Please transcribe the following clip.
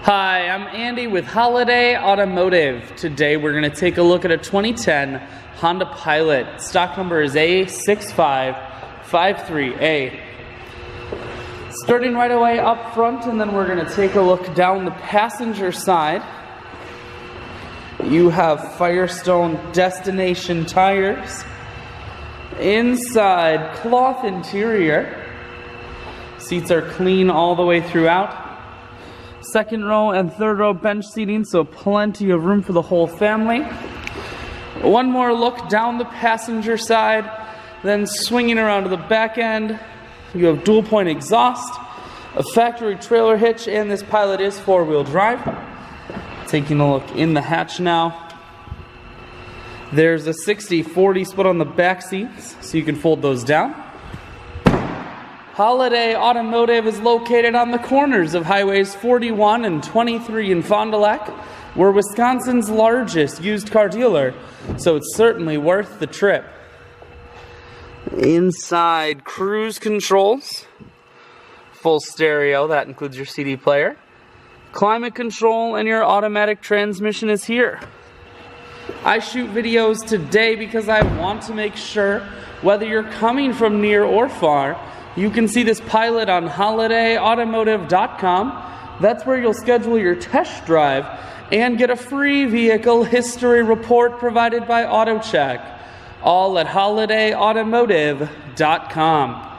Hi, I'm Andy with Holiday Automotive. Today we're going to take a look at a 2010 Honda Pilot. Stock number is A6553A. Starting right away up front, and then we're going to take a look down the passenger side. You have Firestone Destination tires. Inside, cloth interior. Seats are clean all the way throughout. Second row and third row bench seating, so plenty of room for the whole family. One more look down the passenger side, then swinging around to the back end. You have dual point exhaust, a factory trailer hitch, and this Pilot is four-wheel drive. Taking a look in the hatch now. There's a 60-40 split on the back seats, so you can fold those down. Holiday Automotive is located on the corners of Highways 41 and 23 in Fond du Lac. We're Wisconsin's largest used car dealer, so it's certainly worth the trip. Inside, cruise controls, full stereo, that includes your CD player. Climate control and your automatic transmission is here. I shoot videos today because I want to make sure, whether you're coming from near or far, you can see this Pilot on holidayautomotive.com. That's where you'll schedule your test drive and get a free vehicle history report provided by AutoCheck. All at holidayautomotive.com.